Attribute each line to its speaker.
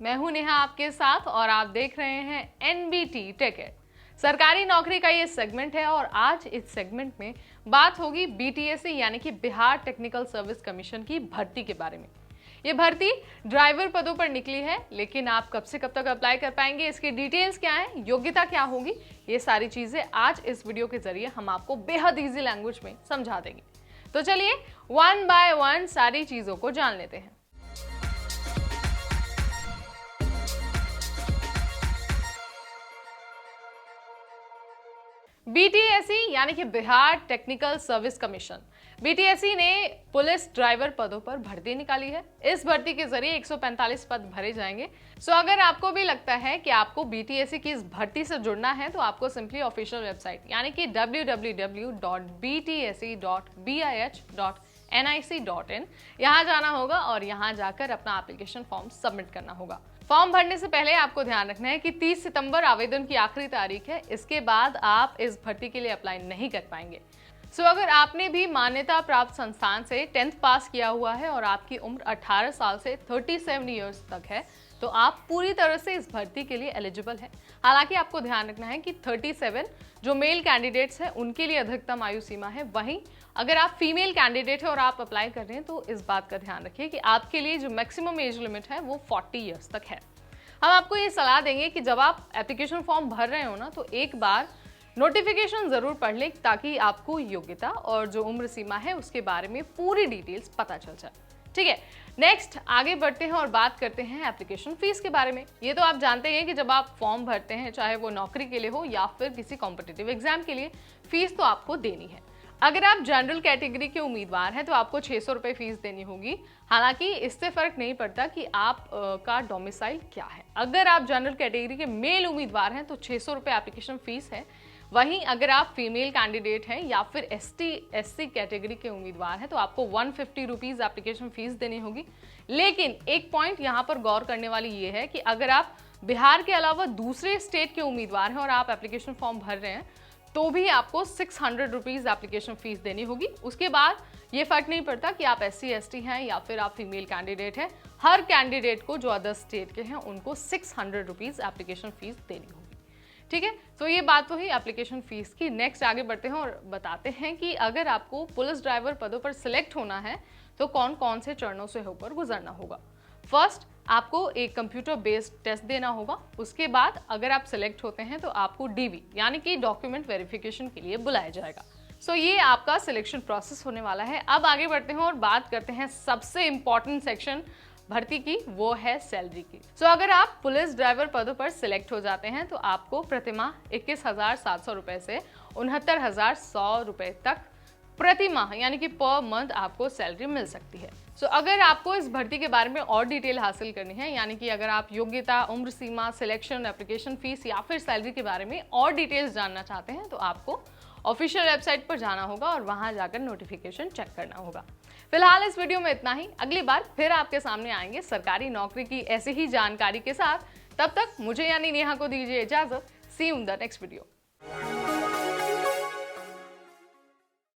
Speaker 1: मैं हूं नेहा आपके साथ और आप देख रहे हैं एनबीटी टिकट। सरकारी नौकरी का ये सेगमेंट है और आज इस सेगमेंट में बात होगी बीटीएससी यानी कि बिहार टेक्निकल सर्विस कमीशन की भर्ती के बारे में। ये भर्ती ड्राइवर पदों पर निकली है, लेकिन आप कब से कब तक अप्लाई कर पाएंगे, इसकी डिटेल्स क्या है, योग्यता क्या होगी, ये सारी चीजें आज इस वीडियो के जरिए हम आपको बेहद ईजी लैंग्वेज में समझा देंगे। तो चलिए वन बाय वन सारी चीजों को जान लेते हैं। बीटीएससी यानी कि Bihar technical service commission, BTSC ने पुलिस ड्राइवर पदों पर भर्ती निकाली है। इस भर्ती के जरिए 145 पद भरे जाएंगे। सो अगर आपको भी लगता है कि आपको बीटीएससी की इस भर्ती से जुड़ना है तो आपको सिंपली ऑफिशियल वेबसाइट यानी कि www.btsc.bih.nic.in यहाँ जाना होगा और यहाँ जाकर अपना एप्लीकेशन फॉर्म सबमिट करना होगा। फॉर्म भरने से पहले आपको ध्यान रखना है कि 30 सितंबर आवेदन की आखिरी तारीख है। इसके बाद आप इस भर्ती के लिए अप्लाई नहीं कर पाएंगे। सो अगर आपने भी मान्यता प्राप्त संस्थान से 10th पास किया हुआ है और आपकी उम्र 18 साल से 37 ईयर्स तक है तो आप पूरी तरह से इस भर्ती के लिए एलिजिबल है। हालांकि आपको ध्यान रखना है कि 37 जो मेल कैंडिडेट्स हैं उनके लिए अधिकतम आयु सीमा है। वहीं अगर आप फीमेल कैंडिडेट है और आप अप्लाई कर रहे हैं तो इस बात का ध्यान रखिए कि आपके लिए जो मैक्सिमम एज लिमिट है वो 40 ईयर्स तक है। हम आपको ये सलाह देंगे कि जब आप एप्लीकेशन फॉर्म भर रहे हो ना तो एक बार नोटिफिकेशन जरूर पढ़ लें ताकि आपको योग्यता और जो उम्र सीमा है उसके बारे में पूरी डिटेल्स पता चल जाए। ठीक है, नेक्स्ट आगे बढ़ते हैं और बात करते हैं एप्लीकेशन फीस के बारे में। ये तो आप जानते हैं कि जब आप फॉर्म भरते हैं, चाहे वो नौकरी के लिए हो या फिर किसी कॉम्पिटिटिव एग्जाम के लिए, फीस तो आपको देनी है। अगर आप जनरल कैटेगरी के उम्मीदवार हैं तो आपको 600 रुपये फीस देनी होगी। हालांकि इससे फर्क नहीं पड़ता कि आप का डोमिसाइल क्या है। अगर आप जनरल कैटेगरी के मेल उम्मीदवार हैं तो 600 रुपये एप्लीकेशन फीस है। वहीं अगर आप फीमेल कैंडिडेट हैं या फिर ST/SC कैटेगरी के उम्मीदवार हैं तो आपको 150 रुपीज़ एप्लीकेशन फीस देनी होगी। लेकिन एक पॉइंट यहाँ पर गौर करने वाली ये है कि अगर आप बिहार के अलावा दूसरे स्टेट के उम्मीदवार हैं और आप एप्लीकेशन फॉर्म भर रहे हैं तो भी आपको 600 रुपीज़ एप्लीकेशन फीस देनी होगी। उसके बाद ये फर्क नहीं पड़ता कि आप SC/ST हैं या फिर आप फीमेल कैंडिडेट हैं, हर कैंडिडेट को जो अदर स्टेट के हैं उनको 600 रुपीज़ एप्लीकेशन फीस देनी होगी। ठीक है, तो ये बात तो ही एप्लीकेशन फीस की। नेक्स्ट आगे बढ़ते हैं और बताते हैं कि अगर आपको पुलिस ड्राइवर पदों पर सिलेक्ट होना है तो कौन कौन से चरणों से होकर गुजरना होगा। फर्स्ट, आपको एक कंप्यूटर बेस्ड टेस्ट देना होगा। उसके बाद अगर आप सिलेक्ट होते हैं तो आपको DV यानी कि डॉक्यूमेंट वेरिफिकेशन के लिए बुलाया जाएगा। सो ये आपका सिलेक्शन प्रोसेस होने वाला है। अब आगे बढ़ते हैं और बात करते हैं सबसे इंपॉर्टेंट सेक्शन भर्ती की, वो है सैलरी की। सो अगर आप पुलिस ड्राइवर पदों पर सिलेक्ट हो जाते हैं तो आपको प्रतिमाह 21,700 रुपये से 69,100 रुपये तक प्रति माह यानी कि पर मंथ आपको सैलरी मिल सकती है। सो अगर आपको इस भर्ती के बारे में और डिटेल हासिल करनी है, यानी कि अगर आप योग्यता, उम्र सीमा, सिलेक्शन, एप्लीकेशन फीस या फिर सैलरी के बारे में और डिटेल्स जानना चाहते हैं तो आपको ऑफिशियल वेबसाइट पर जाना होगा और वहां जाकर नोटिफिकेशन चेक करना होगा। फिलहाल इस वीडियो में इतना ही। अगली बार फिर आपके सामने आएंगे सरकारी नौकरी की ऐसी ही जानकारी के साथ। तब तक मुझे यानी नेहा को दीजिए इजाजत। See you in the next video.